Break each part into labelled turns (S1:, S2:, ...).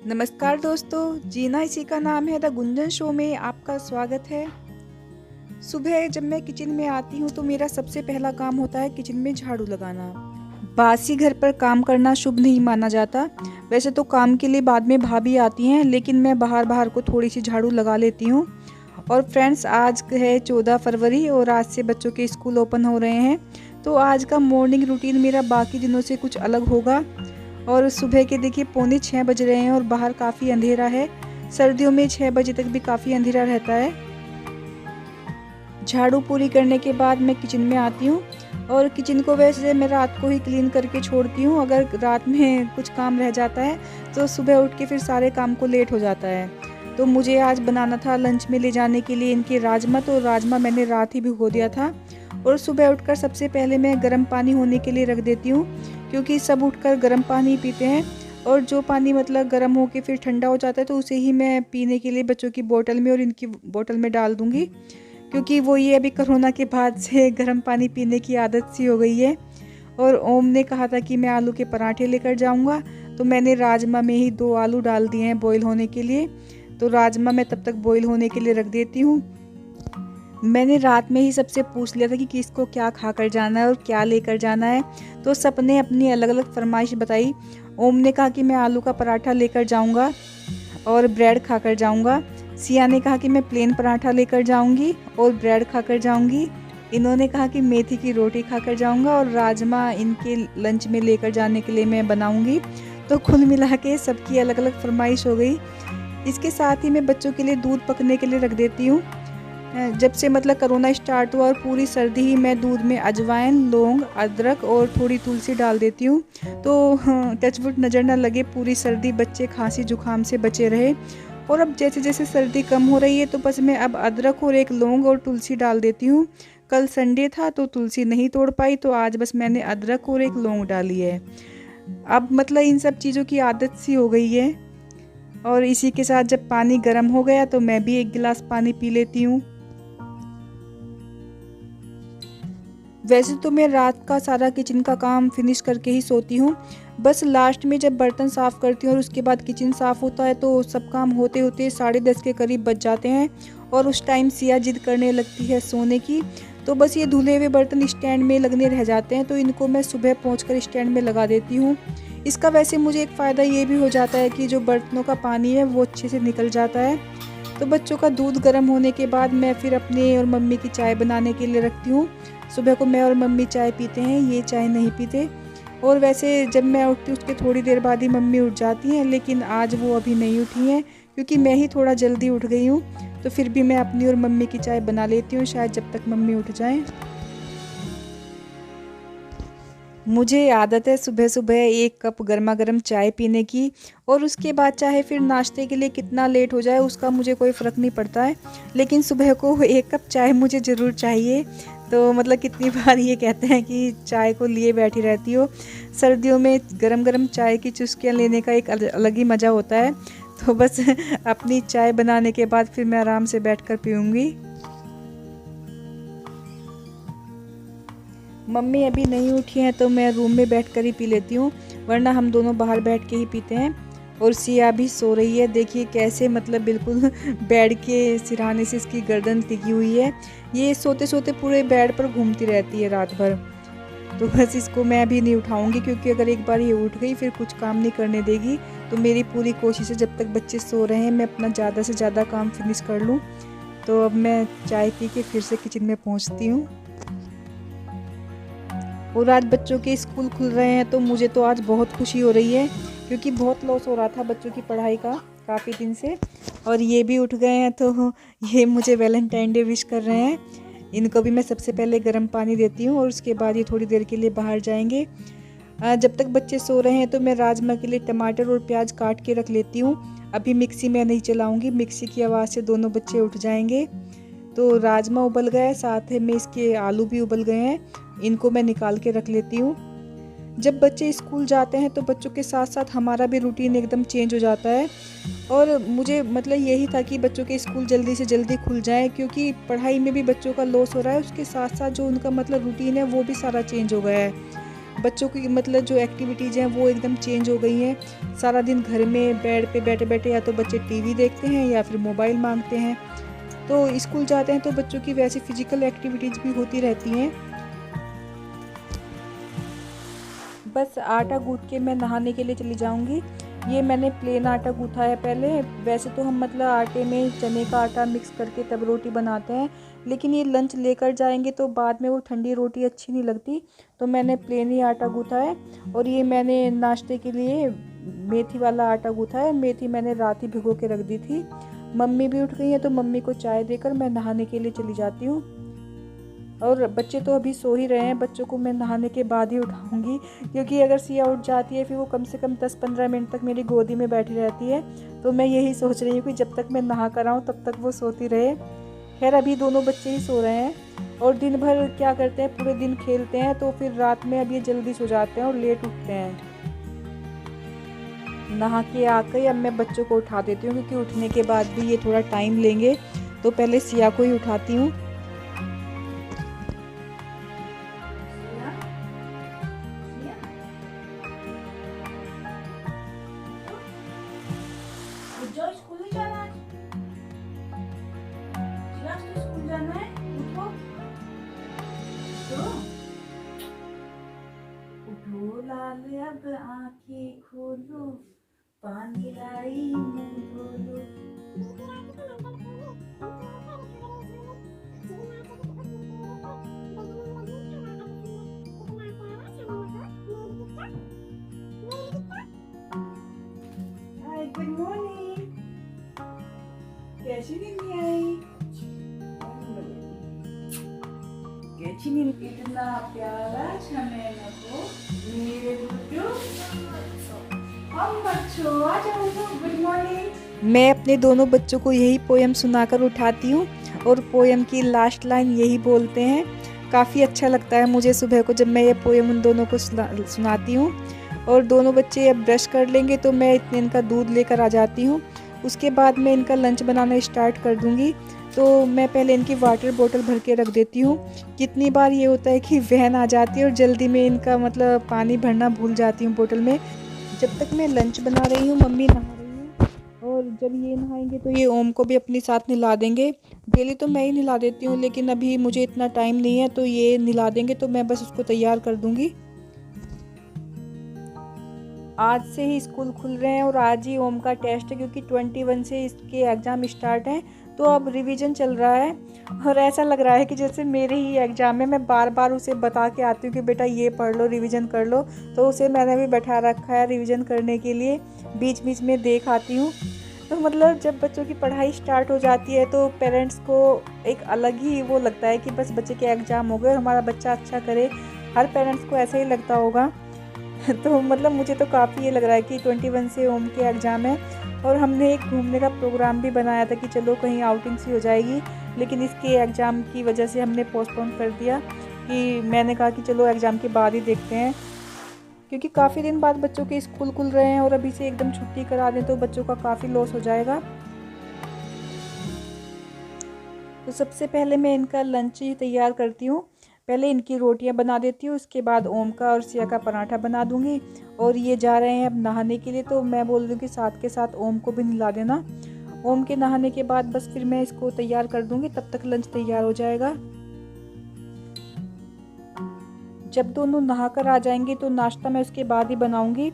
S1: नमस्कार दोस्तों, जीना इसी का नाम है। द गुंजन शो में आपका स्वागत है। सुबह जब मैं किचन में आती हूँ तो मेरा सबसे पहला काम होता है किचन में झाड़ू लगाना। बासी घर पर काम करना शुभ नहीं माना जाता। वैसे तो काम के लिए बाद में भाभी आती हैं, लेकिन मैं बाहर बाहर को थोड़ी सी झाड़ू लगा लेती हूँ। और फ्रेंड्स, आज है 14 फरवरी और आज से बच्चों के स्कूल ओपन हो रहे हैं, तो आज का मॉर्निंग रूटीन मेरा बाकी दिनों से कुछ अलग होगा। और सुबह के देखिए 5:45 बज रहे हैं और बाहर काफ़ी अंधेरा है। सर्दियों में 6 बजे तक भी काफ़ी अंधेरा रहता है। झाड़ू पूरी करने के बाद मैं किचन में आती हूँ और किचन को वैसे मैं रात को ही क्लीन करके छोड़ती हूँ। अगर रात में कुछ काम रह जाता है तो सुबह उठ के फिर सारे काम को लेट हो जाता है। तो मुझे आज बनाना था लंच में ले जाने के लिए इनके राजमा, तो राजमा मैंने रात ही भिगो दिया था। और सुबह उठकर सबसे पहले मैं गर्म पानी होने के लिए रख देती हूँ, क्योंकि सब उठकर गर्म पानी पीते हैं। और जो पानी मतलब गर्म होके फिर ठंडा हो जाता है तो उसे ही मैं पीने के लिए बच्चों की बोतल में और इनकी बोतल में डाल दूँगी, क्योंकि वो ये अभी कोरोना के बाद से गर्म पानी पीने की आदत सी हो गई है। और ओम ने कहा था कि मैं आलू के पराठे लेकर जाऊंगा, तो मैंने राजमा में ही 2 आलू डाल दिए हैं बॉईल होने के लिए। तो राजमा मैं तब तक बॉईल होने के लिए रख देती हूँ। मैंने रात में ही सबसे पूछ लिया था कि किसको क्या खाकर जाना है और क्या लेकर जाना है, तो सबने अपनी अलग अलग फरमाइश बताई। ओम ने कहा कि मैं आलू का पराठा लेकर जाऊंगा और ब्रेड खाकर जाऊंगा। सिया ने कहा कि मैं प्लेन पराठा लेकर जाऊंगी और ब्रेड खाकर जाऊंगी। इन्होंने कहा कि मेथी की रोटी खाकर जाऊंगा और राजमा इनके लंच में लेकर जाने के लिए मैं बनाऊंगी। तो कुल मिला के सबकी अलग अलग फरमाइश हो गई। इसके साथ ही मैं बच्चों के लिए दूध पकने के लिए रख देती हूँ। जब से मतलब कोरोना स्टार्ट हुआ और पूरी सर्दी ही मैं दूध में अजवाइन, लौंग, अदरक और थोड़ी तुलसी डाल देती हूँ। तो टचवुड नज़र न लगे, पूरी सर्दी बच्चे खांसी जुकाम से बचे रहे। और अब जैसे जैसे सर्दी कम हो रही है तो बस मैं अब अदरक और एक लौंग और तुलसी डाल देती हूँ। कल संडे था तो तुलसी नहीं तोड़ पाई, तो आज बस मैंने अदरक और एक लौंग डाली है। अब मतलब इन सब चीज़ों की आदत सी हो गई है। और इसी के साथ जब पानी गर्म हो गया तो मैं भी 1 गिलास पानी पी लेती हूँ। वैसे तो मैं रात का सारा किचन का काम फिनिश करके ही सोती हूँ। बस लास्ट में जब बर्तन साफ़ करती हूँ और उसके बाद किचन साफ़ होता है तो सब काम होते होते 10:30 के करीब बज जाते हैं। और उस टाइम सिया जिद करने लगती है सोने की। तो बस ये धुले हुए बर्तन स्टैंड में लगने रह जाते हैं, तो इनको मैं सुबह पहुँचकर स्टैंड में लगा देती हूँ। इसका वैसे मुझे एक फ़ायदा ये भी हो जाता है कि जो बर्तनों का पानी है वो अच्छे से निकल जाता है। तो बच्चों का दूध गर्म होने के बाद मैं फिर अपने और मम्मी की चाय बनाने के लिए रखती हूँ। सुबह को मैं और मम्मी चाय पीते हैं, ये चाय नहीं पीते। और वैसे जब मैं उठती हूँ उसके थोड़ी देर बाद ही मम्मी उठ जाती हैं, लेकिन आज वो अभी नहीं उठी हैं क्योंकि मैं ही थोड़ा जल्दी उठ गई हूँ। तो फिर भी मैं अपनी और मम्मी की चाय बना लेती हूँ, शायद जब तक मम्मी उठ जाएं। मुझे आदत है सुबह सुबह 1 कप गर्मा गर्म चाय पीने की। और उसके बाद चाहे फिर नाश्ते के लिए कितना लेट हो जाए उसका मुझे कोई फ़र्क नहीं पड़ता है, लेकिन सुबह को 1 कप चाय मुझे ज़रूर चाहिए। तो मतलब कितनी बार ये कहते हैं कि चाय को लिए बैठी रहती हो। सर्दियों में गरम गरम चाय की चुस्कियाँ लेने का एक अलग ही मज़ा होता है। तो बस अपनी चाय बनाने के बाद फिर मैं आराम से बैठकर पीऊँगी। मम्मी अभी नहीं उठी हैं तो मैं रूम में बैठकर ही पी लेती हूँ, वरना हम दोनों बाहर बैठ के ही पीते हैं। और सिया भी सो रही है, देखिए कैसे मतलब बिल्कुल बेड के सिरहाने से इसकी गर्दन टिकी हुई है। ये सोते सोते पूरे बेड पर घूमती रहती है रात भर। तो बस इसको मैं अभी नहीं उठाऊंगी, क्योंकि अगर एक बार ये उठ गई फिर कुछ काम नहीं करने देगी। तो मेरी पूरी कोशिश है जब तक बच्चे सो रहे हैं मैं अपना ज़्यादा से ज़्यादा काम फिनिश कर लूँ। तो अब मैं चाय पी के फिर से किचन में पहुँचती हूँ। और आज बच्चों के स्कूल खुल रहे हैं तो मुझे तो आज बहुत खुशी हो रही है, क्योंकि बहुत लॉस हो रहा था बच्चों की पढ़ाई का काफ़ी दिन से। और ये भी उठ गए हैं तो ये मुझे वैलेंटाइन डे विश कर रहे हैं। इनको भी मैं सबसे पहले गर्म पानी देती हूँ और उसके बाद ये थोड़ी देर के लिए बाहर जाएंगे। जब तक बच्चे सो रहे हैं तो मैं राजमा के लिए टमाटर और प्याज काट के रख लेती हूँ। अभी मिक्सी में नहीं चलाऊँगी, मिक्सी की आवाज़ से दोनों बच्चे उठ जाएंगे। तो राजमा उबल गया है, साथ में इसके आलू भी उबल गए हैं, इनको मैं निकाल के रख लेती हूँ। जब बच्चे स्कूल जाते हैं तो बच्चों के साथ साथ हमारा भी रूटीन एकदम चेंज हो जाता है। और मुझे मतलब यही था कि बच्चों के स्कूल जल्दी से जल्दी खुल जाए, क्योंकि पढ़ाई में भी बच्चों का लॉस हो रहा है, उसके साथ साथ जो उनका मतलब रूटीन है वो भी सारा चेंज हो गया है। बच्चों की मतलब जो एक्टिविटीज़ हैं वो एकदम चेंज हो गई हैं। सारा दिन घर में बेड पे बैठे बैठे या तो बच्चे टीवी देखते हैं या फिर मोबाइल मांगते हैं। तो स्कूल जाते हैं तो बच्चों की वैसी फिजिकल एक्टिविटीज़ भी होती रहती हैं। बस आटा गूँथ के मैं नहाने के लिए चली जाऊँगी। ये मैंने प्लेन आटा गूँथा है पहले। वैसे तो हम मतलब आटे में चने का आटा मिक्स करके तब रोटी बनाते हैं, लेकिन ये लंच लेकर जाएंगे तो बाद में वो ठंडी रोटी अच्छी नहीं लगती, तो मैंने प्लेन ही आटा गूँथा है। और ये मैंने नाश्ते के लिए मेथी वाला आटा गूँथा है। मेथी मैंने रात ही भिगो के रख दी थी। मम्मी भी उठ गई हैं तो मम्मी को चाय देकर मैं नहाने के लिए चली जाती हूँ। और बच्चे तो अभी सो ही रहे हैं, बच्चों को मैं नहाने के बाद ही उठाऊंगी, क्योंकि अगर सिया उठ जाती है फिर वो कम से कम 10-15 मिनट तक मेरी गोदी में बैठी रहती है। तो मैं यही सोच रही हूँ कि जब तक मैं नहा कर आऊँ तब तक वो सोती रहे। खैर अभी दोनों बच्चे ही सो रहे हैं और दिन भर क्या करते हैं, पूरे दिन खेलते हैं, तो फिर रात में अब ये जल्दी सो जाते हैं और लेट उठते हैं। नहा के आकर अब मैं बच्चों को उठा देती हूँ, क्योंकि उठने के बाद भी ये थोड़ा टाइम लेंगे, तो पहले सिया को ही उठाती हूँ।
S2: स्कूल जाना है, स्कूल जाना है, उठो उठो लाल अब आंखें खोलो, पानी लाई मुंह धोलो। हाय गुड मॉर्निंग, कैसी नींद आई? कैसी नींद? कितना प्यारा चमेला को मेरे गुड्डू, हम बच्चों आ जाओ, गुड मॉर्निंग।
S1: मैं अपने दोनों बच्चों को यही पोयम सुनाकर उठाती हूँ और पोयम की लास्ट लाइन यही बोलते हैं। काफ़ी अच्छा लगता है मुझे सुबह को जब मैं ये पोयम उन दोनों को सुनाती हूँ। और दोनों बच्चे अब ब्रश कर लेंगे तो मैं इतने इनका दूध लेकर आ जाती हूँ। उसके बाद मैं इनका लंच बनाना स्टार्ट कर दूँगी। तो मैं पहले इनकी वाटर बोतल भर के रख देती हूँ। कितनी बार ये होता है कि वहन आ जाती है और जल्दी में इनका मतलब पानी भरना भूल जाती हूँ बोतल में। जब तक मैं लंच बना रही हूँ मम्मी नहा रही हैं, और जब ये नहाएंगे तो ये ओम को भी अपने साथ नहला देंगे। डेली तो मैं ही नहला देती हूँ, लेकिन अभी मुझे इतना टाइम नहीं है, तो ये नहला देंगे तो मैं बस उसको तैयार कर दूँगी। आज से ही स्कूल खुल रहे हैं और आज ही ओम का टेस्ट है, क्योंकि 21 से इसके एग्ज़ाम स्टार्ट हैं। तो अब रिवीजन चल रहा है और ऐसा लग रहा है कि जैसे मेरे ही एग्ज़ाम है। मैं बार बार उसे बता के आती हूँ कि बेटा ये पढ़ लो, रिवीजन कर लो, तो उसे मैंने भी बैठा रखा है रिवीजन करने के लिए। बीच बीच में देख आती हूँ। तो मतलब जब बच्चों की पढ़ाई स्टार्ट हो जाती है तो पेरेंट्स को एक अलग ही वो लगता है कि बस बच्चे के एग्ज़ाम हो गए और हमारा बच्चा अच्छा करे। हर पेरेंट्स को ऐसा ही लगता होगा। तो मतलब मुझे तो काफ़ी ये लग रहा है कि 21 से ओम के एग्ज़ाम है। और हमने एक घूमने का प्रोग्राम भी बनाया था कि चलो कहीं आउटिंग सी हो जाएगी, लेकिन इसके एग्ज़ाम की वजह से हमने पोस्टपोन कर दिया। कि मैंने कहा कि चलो एग्ज़ाम के बाद ही देखते हैं, क्योंकि काफ़ी दिन बाद बच्चों के स्कूल खुल रहे हैं और अभी से एकदम छुट्टी करा दें तो बच्चों का काफ़ी लॉस हो जाएगा। तो सबसे पहले मैं इनका लंच ही तैयार करती हूँ। पहले इनकी रोटियां बना देती हूँ, उसके बाद ओम का और सिया का पराठा बना दूँगी। और ये जा रहे हैं अब नहाने के लिए, तो मैं बोल दूँ कि साथ के साथ ओम को भी नहला देना। ओम के नहाने के बाद बस फिर मैं इसको तैयार कर दूँगी, तब तक लंच तैयार हो जाएगा। जब दोनों नहा कर आ जाएंगे तो नाश्ता मैं उसके बाद ही बनाऊँगी।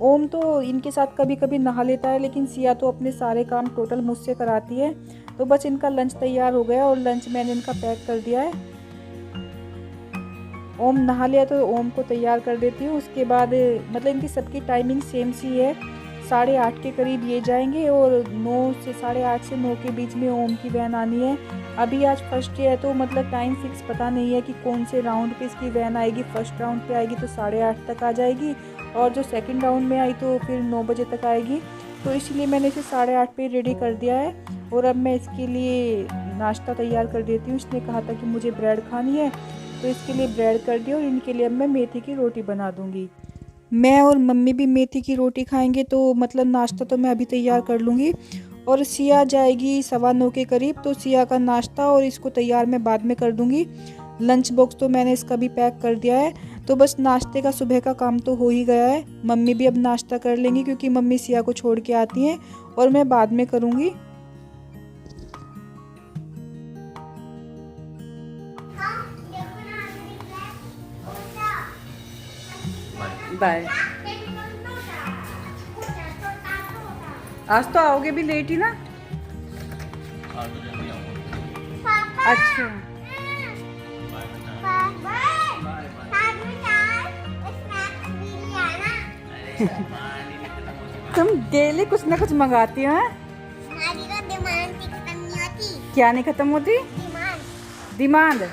S1: ओम तो इनके साथ कभी कभी नहा लेता है, लेकिन सिया तो अपने सारे काम टोटल मुझसे कराती है। तो बस इनका लंच तैयार हो गया और लंच मैंने इनका पैक कर दिया है। ओम नहा लिया तो ओम को तैयार कर देती हूँ। उसके बाद मतलब इनकी सबकी टाइमिंग सेम सी है, 8:30 के करीब ये जाएंगे और 8:30 से 9 के बीच में ओम की वैन आनी है। अभी आज फर्स्ट डे है तो मतलब टाइम फिक्स पता नहीं है कि कौन से राउंड पे इसकी वैन आएगी। फर्स्ट राउंड पे आएगी तो 8:30 तक आ जाएगी, और जो सेकंड राउंड में आई तो फिर 9 बजे तक आएगी। तो इसलिए मैंने इसे 8:30 पे रेडी कर दिया है। और अब मैं इसके लिए नाश्ता तैयार कर देती हूँ। इसने कहा था कि मुझे ब्रेड खानी है, तो इसके लिए ब्रेड कर दिया और इनके लिए अब मैं मेथी की रोटी बना दूँगी। मैं और मम्मी भी मेथी की रोटी खाएंगे, तो मतलब नाश्ता तो मैं अभी तैयार कर लूँगी। और सिया जाएगी 9:15 के करीब, तो सिया का नाश्ता और इसको तैयार मैं बाद में कर दूँगी। लंच बॉक्स तो मैंने इसका भी पैक कर दिया है। तो बस नाश्ते का सुबह का काम तो हो ही गया है। मम्मी भी अब नाश्ता कर लेंगी क्योंकि मम्मी सिया को छोड़ के आती हैं और मैं बाद में करूँगी।
S2: बाय। आज तो आओगे भी लेट ही ना। अच्छा तुम डेली कुछ ना कुछ मंगाती हो। क्या नहीं खत्म होती? डिमांड।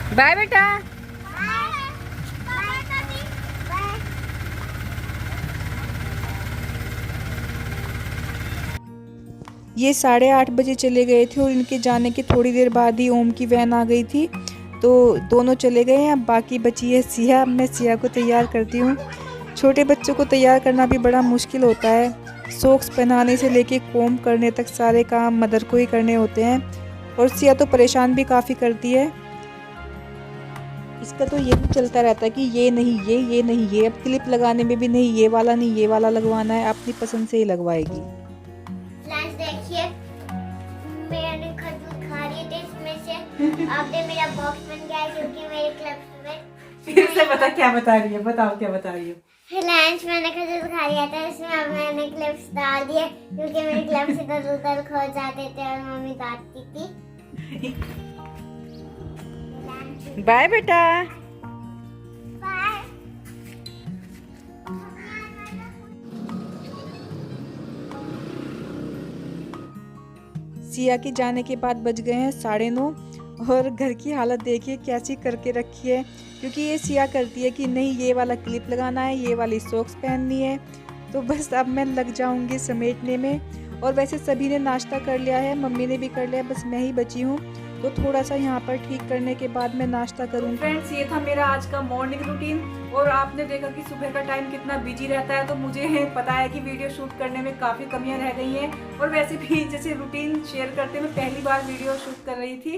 S2: बाय बेटा।
S1: ये 8:30 बजे चले गए थे और इनके जाने के थोड़ी देर बाद ही ओम की वैन आ गई थी, तो दोनों चले गए हैं। अब बाकी बची है सिया। अब मैं सिया को तैयार करती हूँ। छोटे बच्चों को तैयार करना भी बड़ा मुश्किल होता है। सॉक्स पहनाने से लेके कोम करने तक सारे काम मदर को ही करने होते हैं और सिया तो परेशान भी काफ़ी करती है। इसका तो यही चलता रहता है कि ये नहीं ये नहीं ये। अब क्लिप लगाने में भी नहीं ये वाला नहीं ये वाला लगवाना है, अपनी पसंद से ही लगवाएगी।
S3: देखिए मैंने खजूर खा लिए थे, इसमें से अब मेरा बॉक्स बन गया है क्योंकि मेरे क्लब में।
S2: फिर से बता क्या बता रही है, बताओ क्या बता रही हो।
S3: लंच मैंने खजूर खा लिया था, इसमें अब मैंने क्लिप्स डाल दिए क्योंकि मेरे क्लिप्स इधर उधर खो जाते थे और मम्मी डांटती थी।
S2: बाय बेटा।
S3: बाय।
S1: सिया के जाने के बाद बज गए हैं 9:30 और घर की हालत देखिए कैसी करके रखी है, क्योंकि ये सिया करती है कि नहीं ये वाला क्लिप लगाना है, ये वाली सॉक्स पहननी है। तो बस अब मैं लग जाऊंगी समेटने में। और वैसे सभी ने नाश्ता कर लिया है, मम्मी ने भी कर लिया, बस मैं ही बची हूँ। तो थोड़ा सा यहाँ पर ठीक करने के बाद मैं नाश्ता करूँगी।
S2: फ्रेंड्स ये था मेरा आज का मॉर्निंग रूटीन। और आपने देखा कि सुबह का टाइम कितना बिजी रहता है, तो मुझे पता है कि वीडियो शूट करने में काफ़ी कमियां रह गई हैं। और वैसे भी जैसे रूटीन शेयर करते मैं पहली बार वीडियो शूट कर रही थी,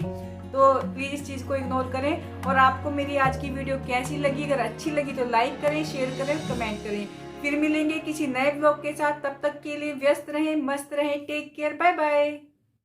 S2: तो प्लीज़ इस चीज़ को इग्नोर करें। और आपको मेरी आज की वीडियो कैसी लगी, अगर अच्छी लगी तो लाइक करें, शेयर करें, कमेंट करें। फिर मिलेंगे किसी नए ब्लॉग के साथ, तब तक के लिए व्यस्त रहें, मस्त रहें, टेक केयर, बाय बाय।